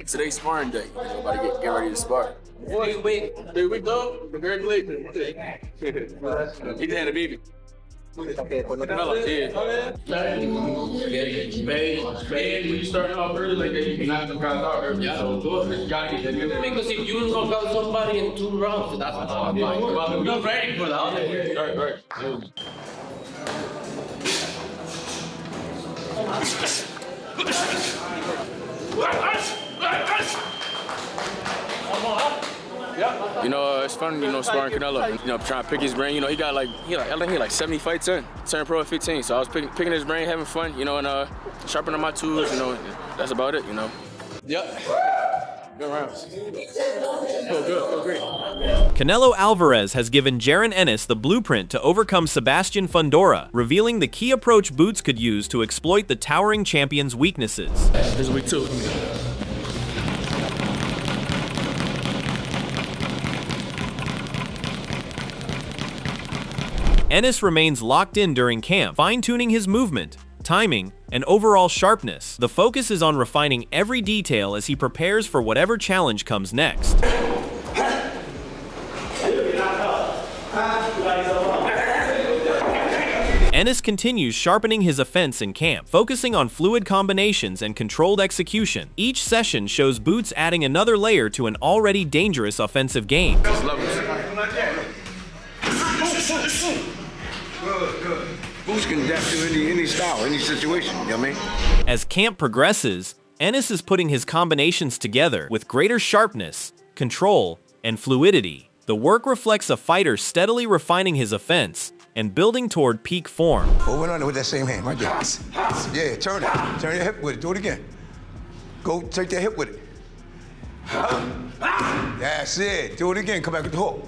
Today's sparring day. About to get ready to spar. Wait. There we go. Congratulations. He just had a baby. Canelo, when you start off early like that, you can knock them guys out early. Yeah. So those guys, because if you knock out somebody in 2 rounds, that's what I'm like. You're ready for that. All right. You know, it's fun, sparring Canelo. Trying to pick his brain. He got like 70 fights in. Turned pro at 15. So I was picking his brain, having fun, and sharpening my tools, That's about it, Yep. Good rounds. Feel great. Canelo Alvarez has given Jaron Ennis the blueprint to overcome Sebastian Fundora, revealing the key approach Boots could use to exploit the towering champion's weaknesses. This is week 2. Ennis remains locked in during camp, fine-tuning his movement, timing, and overall sharpness. The focus is on refining every detail as he prepares for whatever challenge comes next. Ennis continues sharpening his offense in camp, focusing on fluid combinations and controlled execution. Each session shows Boots adding another layer to an already dangerous offensive game. Good. Boots can adapt to any style, any situation, you know what I mean? As camp progresses, Ennis is putting his combinations together with greater sharpness, control, and fluidity. The work reflects a fighter steadily refining his offense and building toward peak form. Over and under with that same hand, right there. Yeah, turn it. Turn your hip with it. Do it again. Go take that hip with it. That's it. Do it again. Come back with the hook.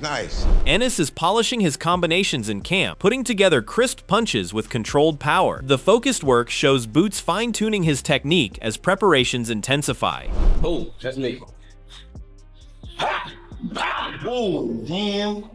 Nice. Ennis is polishing his combinations in camp, putting together crisp punches with controlled power. The focused work shows Boots fine-tuning his technique as preparations intensify. Oh, that's me. Oh, damn.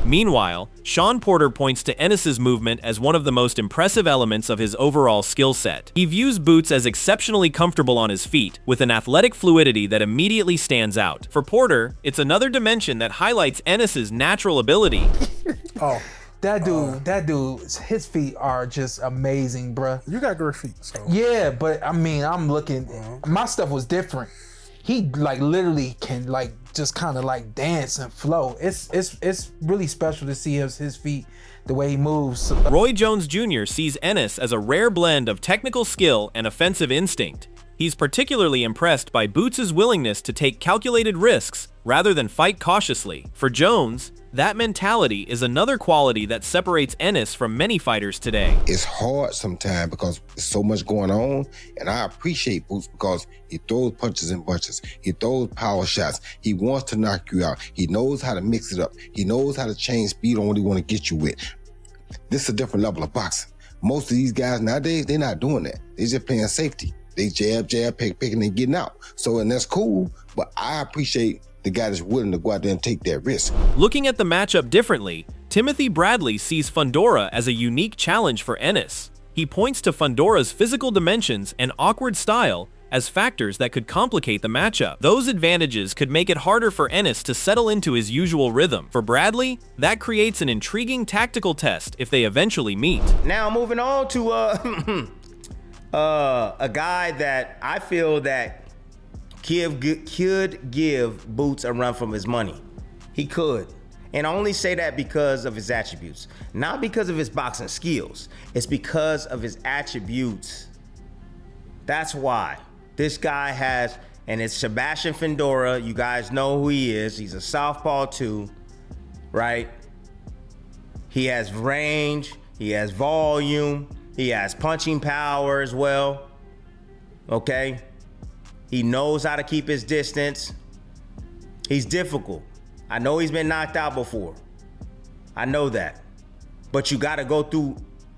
Meanwhile, Sean Porter points to Ennis's movement as one of the most impressive elements of his overall skill set. He views Boots as exceptionally comfortable on his feet, with an athletic fluidity that immediately stands out. For Porter, it's another dimension that highlights Ennis's natural ability. Oh, that dude, his feet are just amazing, bruh. You got great feet, so. Yeah, but I mean, I'm looking, my stuff was different. He literally can just kind of dance and flow. It's really special to see his feet, the way he moves. Roy Jones Jr. sees Ennis as a rare blend of technical skill and offensive instinct. He's particularly impressed by Boots' willingness to take calculated risks rather than fight cautiously. For Jones, that mentality is another quality that separates Ennis from many fighters today. It's hard sometimes because there's so much going on, and I appreciate Boots because he throws punches in bunches. He throws power shots. He wants to knock you out. He knows how to mix it up. He knows how to change speed on what he want to get you with. This is a different level of boxing. Most of these guys nowadays, they're not doing that. They're just playing safety. They jab, picking and getting out. So, and that's cool, but I appreciate the guy that's willing to go out there and take that risk. Looking at the matchup differently, Timothy Bradley sees Fundora as a unique challenge for Ennis. He points to Fundora's physical dimensions and awkward style as factors that could complicate the matchup. Those advantages could make it harder for Ennis to settle into his usual rhythm. For Bradley, that creates an intriguing tactical test if they eventually meet. Now moving on to a guy that I feel that could give Boots a run from his money. He could. And I only say that because of his attributes. Not because of his boxing skills. It's because of his attributes. That's why. This guy has, and it's Sebastian Fundora. You guys know who he is. He's a southpaw too, right? He has range, he has volume, he has punching power as well, okay? He knows how to keep his distance. He's difficult. I know he's been knocked out before. I know that. But you gotta go through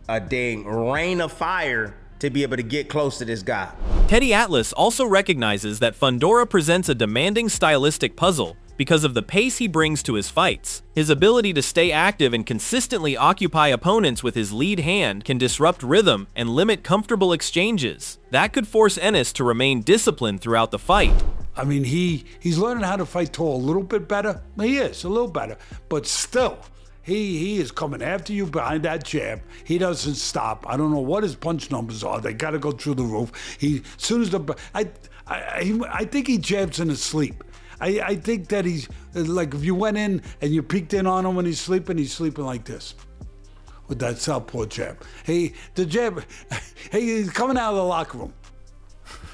a dang rain of fire to be able to get close to this guy. Teddy Atlas also recognizes that Fundora presents a demanding stylistic puzzle because of the pace he brings to his fights. His ability to stay active and consistently occupy opponents with his lead hand can disrupt rhythm and limit comfortable exchanges. That could force Ennis to remain disciplined throughout the fight. I mean, he's learning how to fight tall a little bit better. He is, a little better. But still, he is coming after you behind that jab. He doesn't stop. I don't know what his punch numbers are. They got to go through the roof. As soon as I think he jabs in his sleep. I think that he's, like, if you went in and you peeked in on him when he's sleeping like this. With that southpaw jab. The jab, he's coming out of the locker room.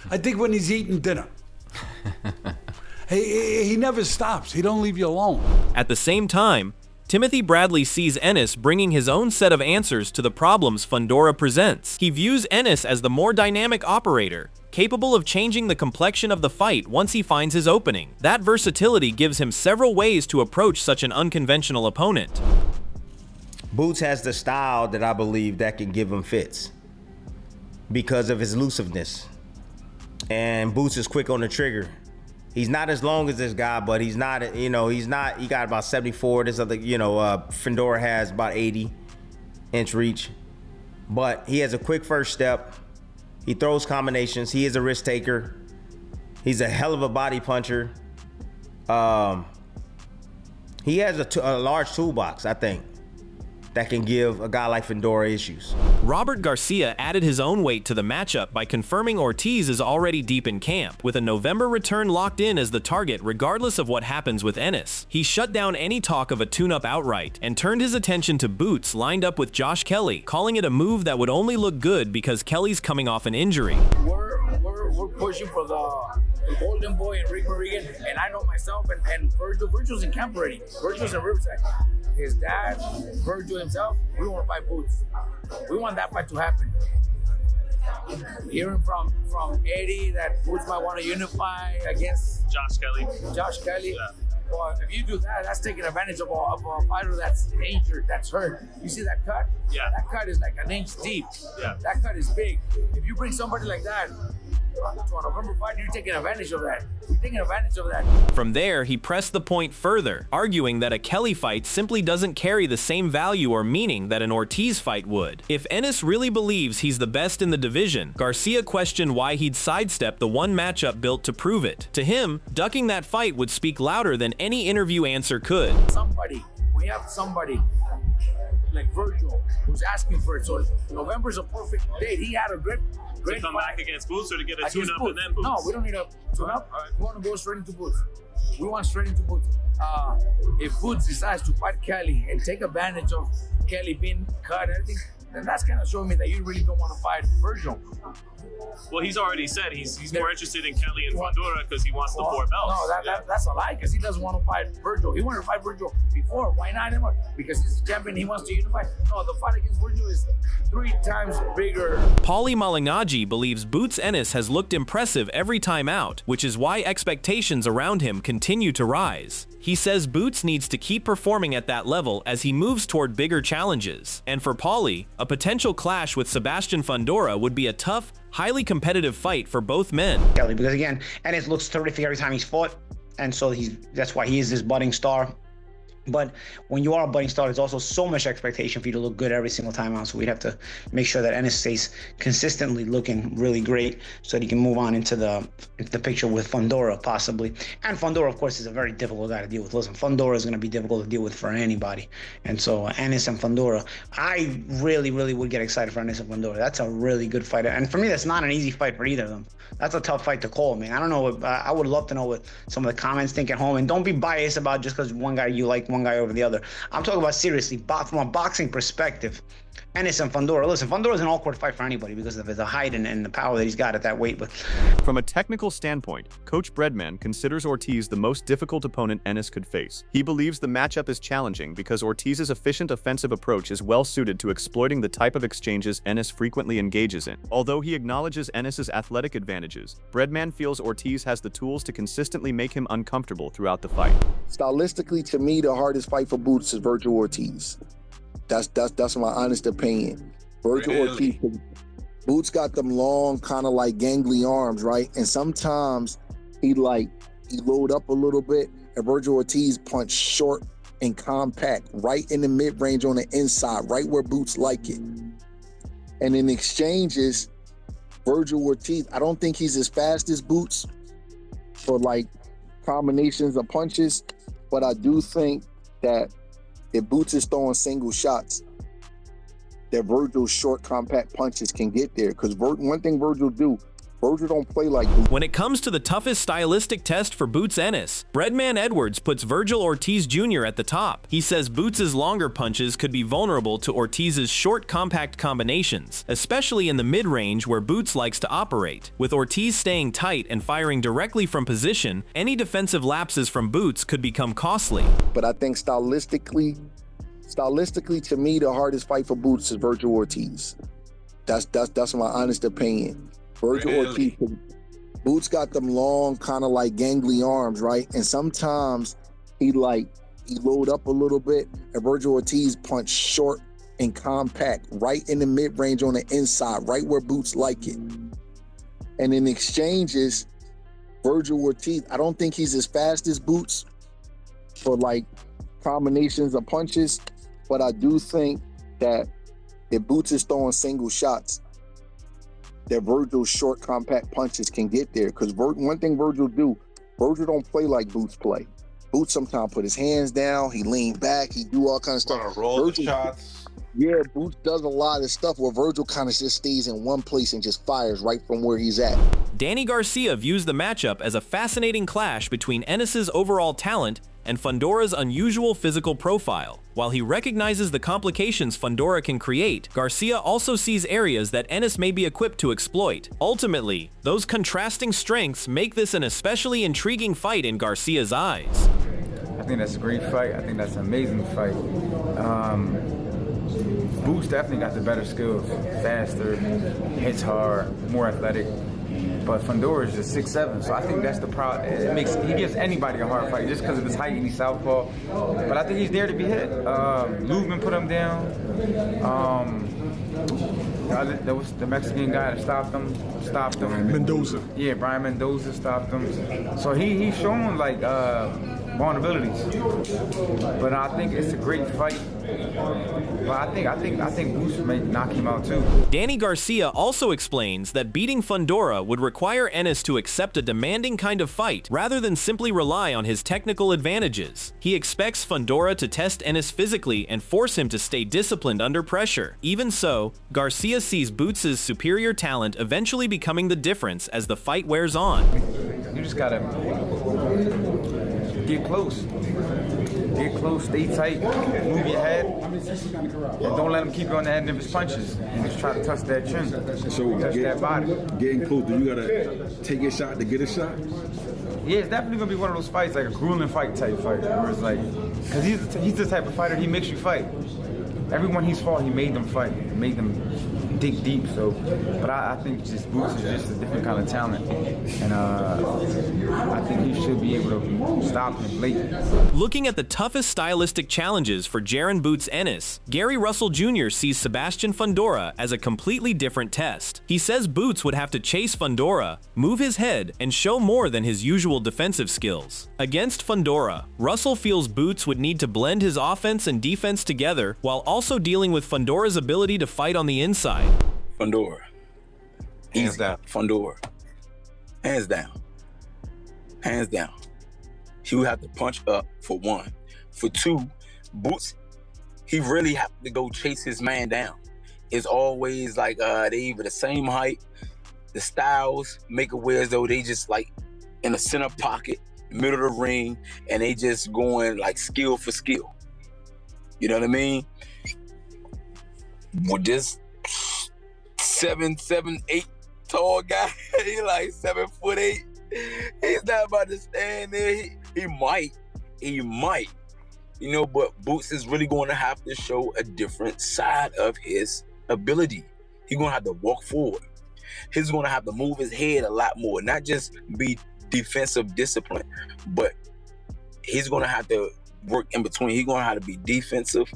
I think when he's eating dinner. He never stops. He don't leave you alone. At the same time, Timothy Bradley sees Ennis bringing his own set of answers to the problems Fundora presents. He views Ennis as the more dynamic operator, capable of changing the complexion of the fight once he finds his opening. That versatility gives him several ways to approach such an unconventional opponent. Boots has the style that I believe that can give him fits because of his elusiveness. And Boots is quick on the trigger. He's not as long as this guy, but he's not, he got about 74. This other, Fundora has about 80-inch reach. But he has a quick first step. He throws combinations. He is a risk taker. He's a hell of a body puncher. He has a large toolbox, I think, that can give a guy like Fundora issues. Robert Garcia added his own weight to the matchup by confirming Ortiz is already deep in camp, with a November return locked in as the target regardless of what happens with Ennis. He shut down any talk of a tune-up outright and turned his attention to Boots lined up with Josh Kelly, calling it a move that would only look good because Kelly's coming off an injury. We're pushing for the Golden Boy and Rick Morrigan, and I know myself and Vergil's in camp already. Vergil's in Riverside. His dad, Vergil himself, we want to fight Boots. We want that fight to happen. Hearing from Eddie that Boots might want to unify against Josh Kelly. Yeah. Well, if you do that, that's taking advantage of a fighter that's injured, that's hurt. You see that cut? Yeah. That cut is like an inch deep. Yeah. That cut is big. If you bring somebody like that to a November fight, you're taking advantage of that. From there, he pressed the point further, arguing that a Kelly fight simply doesn't carry the same value or meaning that an Ortiz fight would. If Ennis really believes he's the best in the division, Garcia questioned why he'd sidestep the one matchup built to prove it. To him, ducking that fight would speak louder than any interview answer could. We have somebody like Vergil who's asking for it. So November's a perfect date. He had a great to come back against Boots or to get a tune-up and then Boots? No, we don't need a tune-up. Right. We want to go straight into Boots. We want straight into Boots. If Boots decides to fight Kelly and take advantage of Kelly being cut and everything, then that's kind of showing me that you really don't want to fight Vergil. Well, he's already said he's more interested in Kelly and Fundora because he wants the 4 belts. No, that's a lie, because he doesn't want to fight Vergil. He wanted to fight Vergil before. Why not anymore? Because he's the champion. He wants to unify. No, the fight against Vergil is 3 times bigger. Paulie Malignaggi believes Boots Ennis has looked impressive every time out, which is why expectations around him continue to rise. He says Boots needs to keep performing at that level as he moves toward bigger challenges. And for Paulie, a potential clash with Sebastian Fundora would be a tough, highly competitive fight for both men. Kelly, because again, Ennis looks terrific every time he's fought, and so that's why he is this budding star. But when you are a budding star, there's also so much expectation for you to look good every single time out. So we'd have to make sure that Ennis stays consistently looking really great so that he can move on into the picture with Fundora possibly. And Fundora, of course, is a very difficult guy to deal with. Listen, Fundora is going to be difficult to deal with for anybody. And so Ennis and Fundora, I really, really would get excited for Ennis and Fundora. That's a really good fight. And for me, that's not an easy fight for either of them. That's a tough fight to call, man. I don't know. I would love to know what some of the comments think at home. And don't be biased about just because one guy you like one guy over the other. I'm talking about seriously, from a boxing perspective. Ennis and Fundora. Listen, Fundora's an awkward fight for anybody because of the height and the power that he's got at that weight. But from a technical standpoint, Coach Breadman considers Ortiz the most difficult opponent Ennis could face. He believes the matchup is challenging because Ortiz's efficient offensive approach is well suited to exploiting the type of exchanges Ennis frequently engages in. Although he acknowledges Ennis's athletic advantages, Breadman feels Ortiz has the tools to consistently make him uncomfortable throughout the fight. Stylistically, to me, the hardest fight for Boots is Vergil Ortiz. That's my honest opinion. Vergil Ortiz. Boots got them long, kind of like gangly arms, right? And sometimes he load up a little bit, and Vergil Ortiz punch short and compact, right in the mid-range on the inside, right where Boots like it. And in exchanges, Vergil Ortiz, I don't think he's as fast as Boots for like combinations of punches, but I do think that if Boots is throwing single shots, that Vergil's short, compact punches can get there. Because one thing Vergil don't play like Boots. When it comes to the toughest stylistic test for Boots Ennis, Breadman Edwards puts Vergil Ortiz Jr. at the top. He says Boots' longer punches could be vulnerable to Ortiz's short, compact combinations, especially in the mid-range where Boots likes to operate. With Ortiz staying tight and firing directly from position, any defensive lapses from Boots could become costly. But I think stylistically, to me, the hardest fight for Boots is Vergil Ortiz. That's my honest opinion. Vergil Ortiz, Boots got them long, kind of like gangly arms, right? And sometimes he load up a little bit, and Vergil Ortiz punch short and compact, right in the mid-range on the inside, right where Boots like it. And in exchanges, Vergil Ortiz, I don't think he's as fast as Boots for like combinations of punches, but I do think that if Boots is throwing single shots, that Vergil's short, compact punches can get there. Because one thing Vergil don't play like Boots play. Boots sometimes put his hands down, he lean back, he do all kinds of stuff. Roll the shots. Yeah, Boots does a lot of stuff where Vergil kind of just stays in one place and just fires right from where he's at. Danny Garcia views the matchup as a fascinating clash between Ennis's overall talent and Fundora's unusual physical profile. While he recognizes the complications Fundora can create, Garcia also sees areas that Ennis may be equipped to exploit. Ultimately, those contrasting strengths make this an especially intriguing fight in Garcia's eyes. I think that's a great fight. I think that's an amazing fight. Boots definitely got the better skills, faster, hits hard, more athletic. But Fundora is just 6'7", so I think that's the problem. He gives anybody a hard fight just because of his height and he's southpaw. But I think he's there to be hit. Lubman put him down. There was the Mexican guy that stopped him. Mendoza. Yeah, Brian Mendoza stopped him. So he's showing like vulnerabilities. But I think it's a great fight. But I think Boots may knock him out too. Danny Garcia also explains that beating Fundora would require Ennis to accept a demanding kind of fight rather than simply rely on his technical advantages. He expects Fundora to test Ennis physically and force him to stay disciplined under pressure. Even so, Garcia sees Boots' superior talent eventually becoming the difference as the fight wears on. You just gotta get close. Get close, stay tight, move your head, and don't let him keep you on the end of his punches. And just try to touch that chin, touch that body. Getting close, do you gotta take your shot to get a shot? Yeah, it's definitely gonna be one of those fights, like a grueling fight type fight, where it's like, because he's the type of fighter, he makes you fight. Everyone he's fought, he made them fight, made them dig deep. So, but I think just Boots is just a different kind of talent, and I think he should be able to stop him late. Looking at the toughest stylistic challenges for Jaron Boots Ennis, Gary Russell Jr. sees Sebastian Fundora as a completely different test. He says Boots would have to chase Fundora, move his head, and show more than his usual defensive skills. Against Fundora, Russell feels Boots would need to blend his offense and defense together while also dealing with Fundora's ability to fight on the inside. Fundora. Hands down. Fundora. Hands down. Hands down. He would have to punch up for one. For two, Boots, he really have to go chase his man down. It's always like they either the same height, the styles make it where as though they just like in the center pocket, middle of the ring, and they just going like skill for skill. You know what I mean? With this 7'8" tall guy, he like 7'8". He's not about to stand there. He might, you know, but Boots is really going to have to show a different side of his ability. He's going to have to walk forward. He's going to have to move his head a lot more, not just be defensive discipline, but he's going to have to work in between. He's going to have to be defensive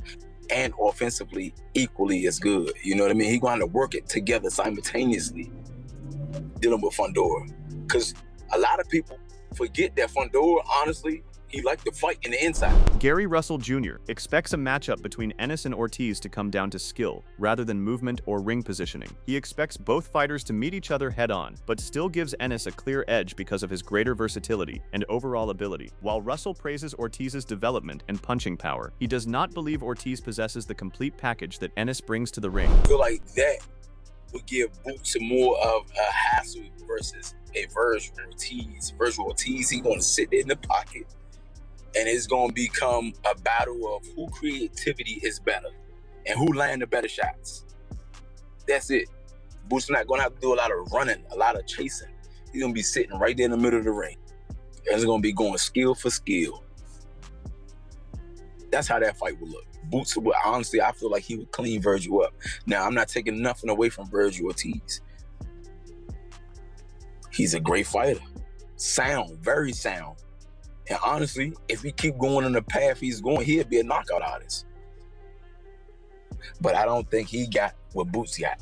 and offensively equally as good. You know what I mean? He's going to work it together simultaneously, dealing with Fundora. Because a lot of people forget that Fundora, honestly, he liked to fight in the inside. Gary Russell Jr. expects a matchup between Ennis and Ortiz to come down to skill, rather than movement or ring positioning. He expects both fighters to meet each other head-on, but still gives Ennis a clear edge because of his greater versatility and overall ability. While Russell praises Ortiz's development and punching power, he does not believe Ortiz possesses the complete package that Ennis brings to the ring. I feel like that would give Boots more of a hassle versus a Vergil Ortiz. Vergil Ortiz, he's going to sit there in the pocket, and it's going to become a battle of who creativity is better and who land the better shots. That's it. Boots not going to have to do a lot of running, a lot of chasing. He's going to be sitting right there in the middle of the ring. And it's going to be going skill for skill. That's how that fight would look. Boots would, honestly, I feel like he would clean Vergil up. Now, I'm not taking nothing away from Vergil Ortiz. He's a great fighter. Sound, very sound. And honestly, if he keep going on the path he's going, he'll be a knockout artist. But I don't think he got what Boots got.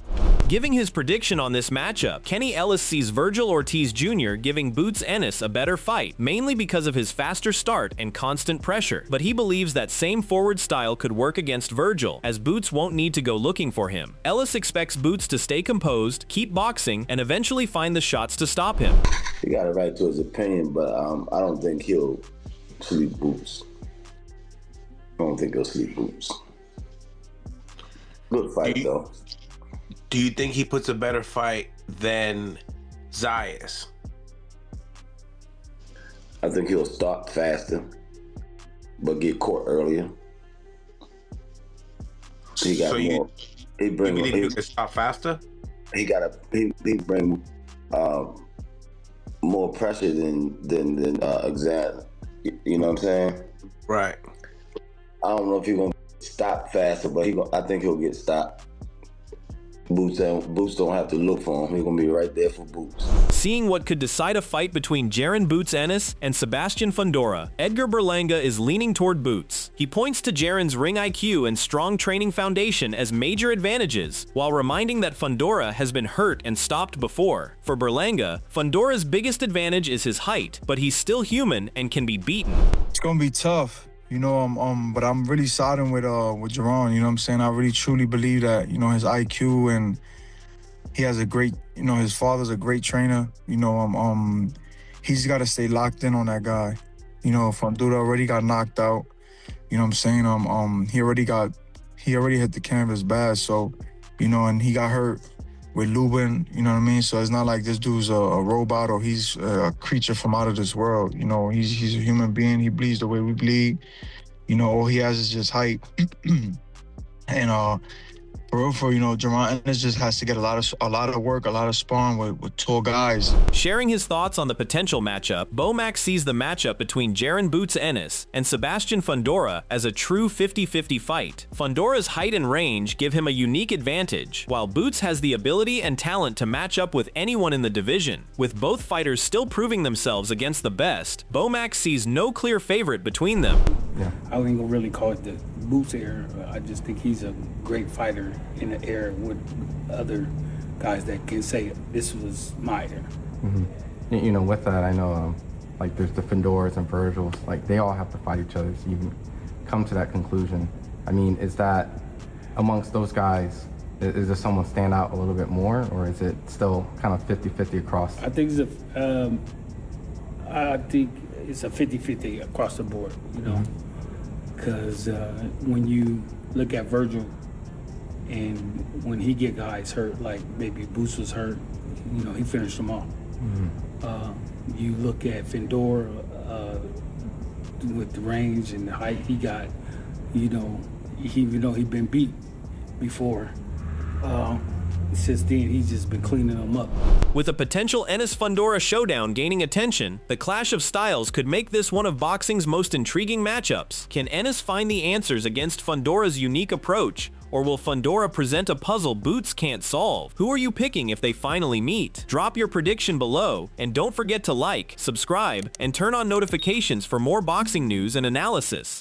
Giving his prediction on this matchup, Kenny Ellis sees Vergil Ortiz Jr. giving Boots Ennis a better fight, mainly because of his faster start and constant pressure. But he believes that same forward style could work against Vergil, as Boots won't need to go looking for him. Ellis expects Boots to stay composed, keep boxing, and eventually find the shots to stop him. He got a right to his opinion, but I don't think he'll sleep Boots. I don't think he'll sleep Boots. Good fight, though. Do you think he puts a better fight than Zayas? I think he'll start faster, but get caught earlier. He got more. He bring. You think he can start faster? He bring more pressure than Xander. You know what I'm saying? Right. I don't know if he's gonna stop faster, but I think he'll get stopped. Boots don't have to look for him. He's going to be right there for Boots. Seeing what could decide a fight between Jaron Boots Ennis and Sebastian Fundora, Edgar Berlanga is leaning toward Boots. He points to Jaron's ring IQ and strong training foundation as major advantages, while reminding that Fundora has been hurt and stopped before. For Berlanga, Fundora's biggest advantage is his height, but he's still human and can be beaten. It's going to be tough. You know, but I'm really siding with Jaron, you know what I'm saying? I really truly believe that, you know, his IQ, and he has a great, you know, his father's a great trainer. You know, he's got to stay locked in on that guy. You know, Fundora already got knocked out. You know what I'm saying? He already hit the canvas bad, so, you know, and he got hurt with Lubin, you know what I mean? So it's not like this dude's a robot or he's a creature from out of this world. You know, he's a human being. He bleeds the way we bleed. You know, all he has is just height. And for you know, Jaron Ennis just has to get a lot of work, a lot of sparring with tall guys. Sharing his thoughts on the potential matchup, Bomac sees the matchup between Jaron Boots Ennis and Sebastian Fundora as a true 50-50 fight. Fundora's height and range give him a unique advantage, while Boots has the ability and talent to match up with anyone in the division. With both fighters still proving themselves against the best, Bomac sees no clear favorite between them. Yeah. I ain't gonna really call it the Boots era. I just think he's a great fighter in the era with other guys that can say this was my era. Mm-hmm. You know, with that, I know like there's the Fundoras and Vergils, like they all have to fight each other to even come to that conclusion. I mean, is that amongst those guys, is there someone stand out a little bit more, or is it still kind of 50-50 across? I think it's a 50-50 across the board, you know, because when you look at Vergil, and when he get guys hurt, like maybe Boots was hurt, you know, he finished them off. You look at Fundora with the range and the height he got, you know, even though he'd been beat before, since then he's just been cleaning them up. With a potential Ennis-Fundora showdown gaining attention, the clash of styles could make this one of boxing's most intriguing matchups. Can Ennis find the answers against Fundora's unique approach, or will Fundora present a puzzle Boots can't solve? Who are you picking if they finally meet? Drop your prediction below, and don't forget to like, subscribe, and turn on notifications for more boxing news and analysis.